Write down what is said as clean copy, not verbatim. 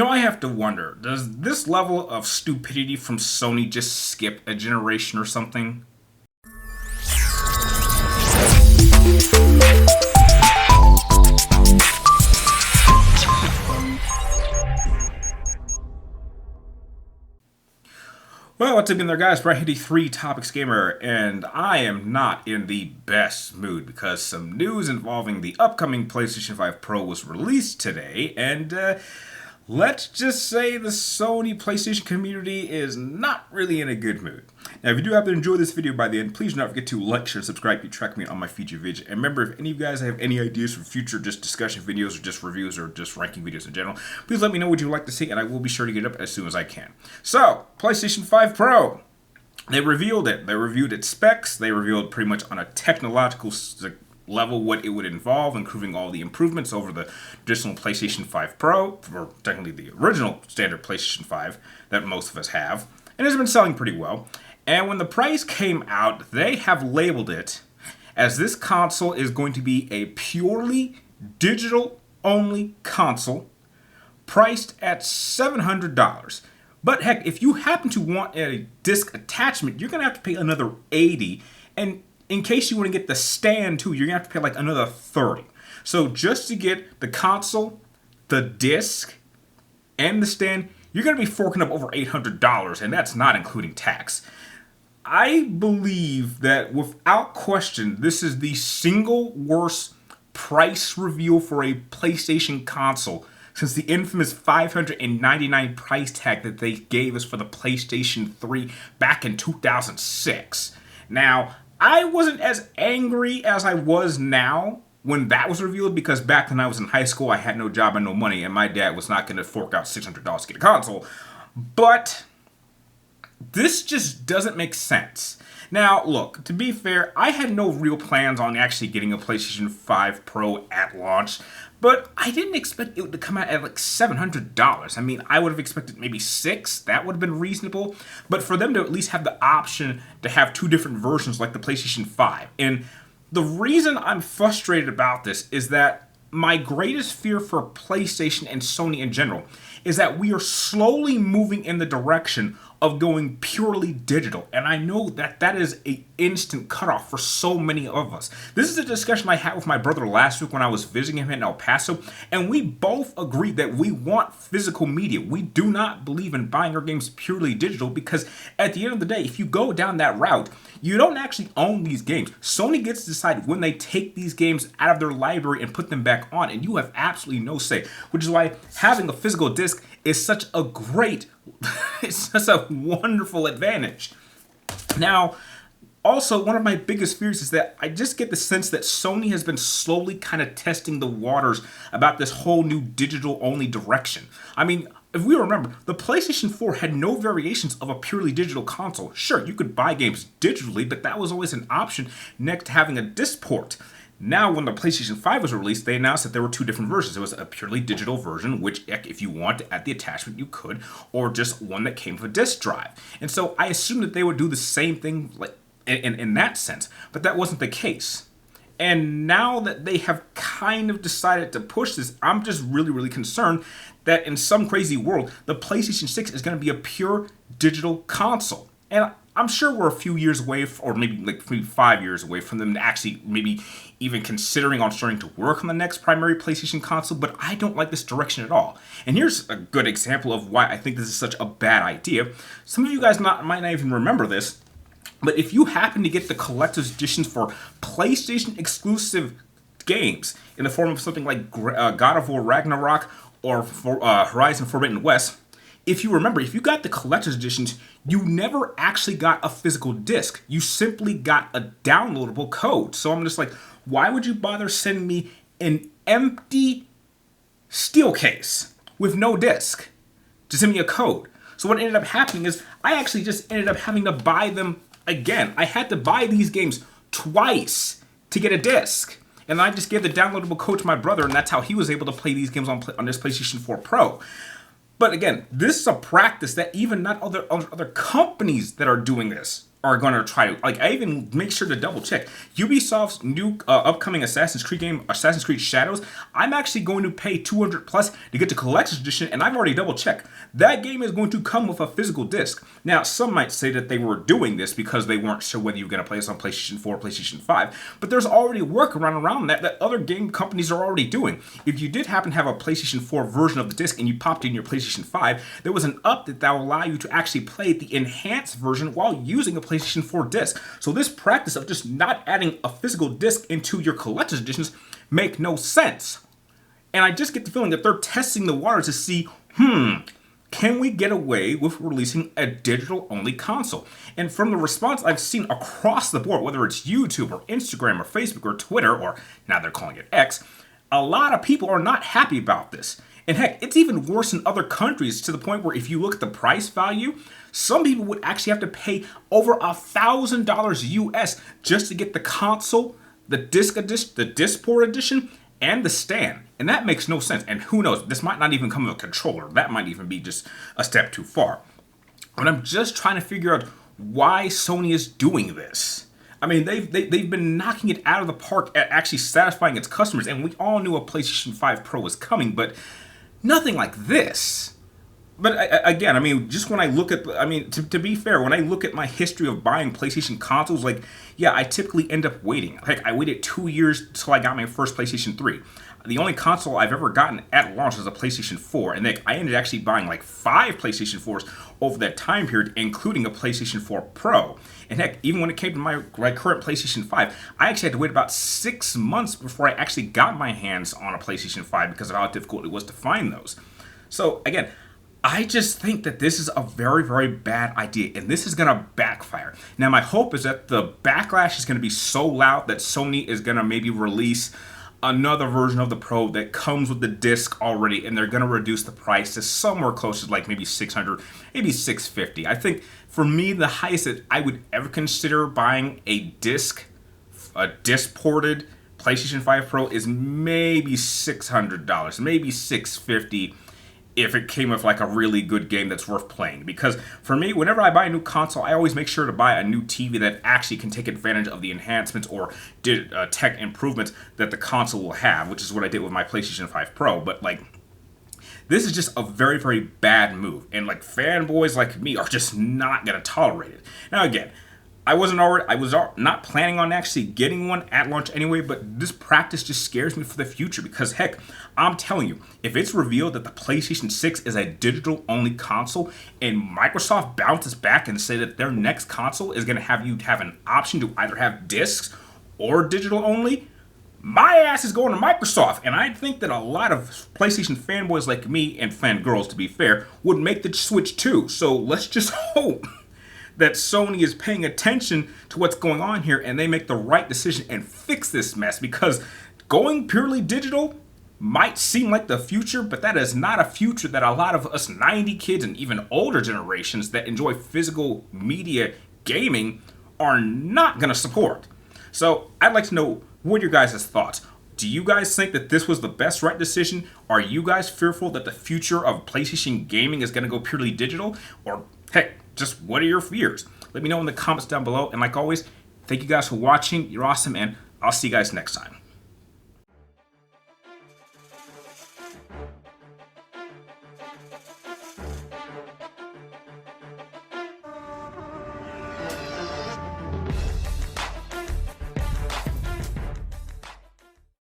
I have to wonder, does this level of stupidity from Sony just skip a generation or something? Well, what's up in there, guys? Bright Hitty 3 Topics Gamer, and I am not in the best mood because some news involving the upcoming PlayStation 5 Pro was released today, and let's just say the Sony PlayStation community is not really in a good mood. Now, if you do happen to enjoy this video by the end, please do not forget to like, share, subscribe, keep track me on my future videos. And remember, if any of you guys have any ideas for future just discussion videos or just reviews or just ranking videos in general, please let me know what you'd like to see, and I will be sure to get it up as soon as I can. So, PlayStation 5 Pro. They revealed it. They reviewed its specs. They revealed pretty much on a technological level what it would involve, including all the improvements over the traditional PlayStation 5 Pro, or technically the original standard PlayStation 5 that most of us have, and it's been selling pretty well. And when the price came out, they have labeled it as this console is going to be a purely digital-only console priced at $700. But heck, if you happen to want a disc attachment, you're going to have to pay another $80. And in case you want to get the stand too, you're going to have to pay like another $30. So just to get the console, the disc, and the stand, you're going to be forking up over $800, and that's not including tax. I believe that without question, this is the single worst price reveal for a PlayStation console since the infamous $599 price tag that they gave us for the PlayStation 3 back in 2006. Now, I wasn't as angry as I was now when that was revealed, because back when I was in high school, I had no job and no money, and my dad was not going to fork out $600 to get a console. But this just doesn't make sense. Now, look, to be fair, I had no real plans on actually getting a PlayStation 5 Pro at launch, but I didn't expect it to come out at like $700. I mean, I would have expected maybe $600. That would have been reasonable. But for them to at least have the option to have two different versions like the PlayStation 5. And the reason I'm frustrated about this is that my greatest fear for PlayStation and Sony in general is that we are slowly moving in the direction of going purely digital. And I know that that is an instant cutoff for so many of us. This is a discussion I had with my brother last week when I was visiting him in El Paso, and we both agreed that we want physical media. We do not believe in buying our games purely digital, because at the end of the day, if you go down that route, you don't actually own these games. Sony gets to decide when they take these games out of their library and put them back on, and you have absolutely no say, which is why having a physical disc is such a great, it's such a wonderful advantage. Now, also, one of my biggest fears is that I just get the sense that Sony has been slowly kind of testing the waters about this whole new digital-only direction. I mean, if we remember, the PlayStation 4 had no variations of a purely digital console. Sure, you could buy games digitally, but that was always an option next to having a disc port. Now, when the PlayStation 5 was released, they announced that there were two different versions. There was a purely digital version, which if you want to add the attachment, you could, or just one that came with a disc drive. And so I assumed that they would do the same thing like in that sense, but that wasn't the case. And now that they have kind of decided to push this, I'm just really, really concerned that in some crazy world, the PlayStation 6 is going to be a pure digital console. And I'm sure we're a few years away, or maybe like 5 years away from them to actually maybe even considering on starting to work on the next primary PlayStation console, but I don't like this direction at all. And here's a good example of why I think this is such a bad idea. Some of you guys might not even remember this, but if you happen to get the collector's editions for PlayStation exclusive games in the form of something like God of War Ragnarok or Horizon Forbidden West, if you remember, if you got the collector's editions, you never actually got a physical disc. You simply got a downloadable code. So I'm just like, why would you bother sending me an empty steel case with no disc to send me a code? So what ended up happening is I actually just ended up having to buy them again. I had to buy these games twice to get a disc. And I just gave the downloadable code to my brother, and that's how he was able to play these games on this PlayStation 4 Pro. But again, this is a practice that even not other companies that are doing this are going to try to, like, I even make sure to double check Ubisoft's new upcoming Assassin's Creed game, Assassin's Creed Shadows. I'm actually going to pay $200 plus to get the collector's edition, and I've already double checked. That game is going to come with a physical disc. Now, some might say that they were doing this because they weren't sure whether you were going to play this on PlayStation 4 or PlayStation 5, but there's already a workaround around that other game companies are already doing. If you did happen to have a PlayStation 4 version of the disc and you popped in your PlayStation 5, there was an update that will allow you to actually play the enhanced version while using a PlayStation 4 disc. So this practice of just not adding a physical disc into your collector's editions make no sense. And I just get the feeling that they're testing the waters to see, can we get away with releasing a digital-only console? And from the response I've seen across the board, whether it's YouTube or Instagram or Facebook or Twitter, or now they're calling it X, a lot of people are not happy about this. And heck, it's even worse in other countries, to the point where if you look at the price value, some people would actually have to pay over $1,000 US just to get the console, the disc edition, the Discport edition, and the stand. And that makes no sense. And who knows, this might not even come with a controller. That might even be just a step too far. But I'm just trying to figure out why Sony is doing this. I mean, they've been knocking it out of the park at actually satisfying its customers. And we all knew a PlayStation 5 Pro was coming, but nothing like this. But again, I mean, just when I look at, to be fair, when I look at my history of buying PlayStation consoles, like, yeah, I typically end up waiting. Heck, I waited 2 years till I got my first PlayStation 3. The only console I've ever gotten at launch was a PlayStation 4, and I ended up actually buying like 5 PlayStation 4s over that time period, including a PlayStation 4 Pro. And heck, even when it came to my current PlayStation 5, I actually had to wait about 6 months before I actually got my hands on a PlayStation 5 because of how difficult it was to find those. So again, I just think that this is a very, very bad idea, and this is going to backfire. Now, my hope is that the backlash is going to be so loud that Sony is going to maybe release another version of the Pro that comes with the disc already, and they're going to reduce the price to somewhere close to like maybe $600, maybe $650. I think for me, the highest that I would ever consider buying a disc-ported PlayStation 5 Pro is maybe $600, maybe $650. If it came with like a really good game that's worth playing. Because for me, whenever I buy a new console, I always make sure to buy a new TV that actually can take advantage of the enhancements or tech improvements that the console will have, which is what I did with my PlayStation 5 Pro. But like, this is just a very, very bad move. And like, fanboys like me are just not going to tolerate it. Now again, I was not planning on actually getting one at launch anyway, but this practice just scares me for the future because heck, I'm telling you, if it's revealed that the PlayStation 6 is a digital-only console and Microsoft bounces back and say that their next console is going to have you have an option to either have discs or digital-only, my ass is going to Microsoft. And I think that a lot of PlayStation fanboys like me, and fangirls to be fair, would make the switch too. So let's just hope that Sony is paying attention to what's going on here and they make the right decision and fix this mess, because going purely digital might seem like the future, but that is not a future that a lot of us 90 kids and even older generations that enjoy physical media gaming are not going to support. So I'd like to know what are your guys' thoughts. Do you guys think that this was the best right decision? Are you guys fearful that the future of PlayStation gaming is going to go purely digital? Or heck, just what are your fears? Let me know in the comments down below. And like always, thank you guys for watching. You're awesome, and I'll see you guys next time.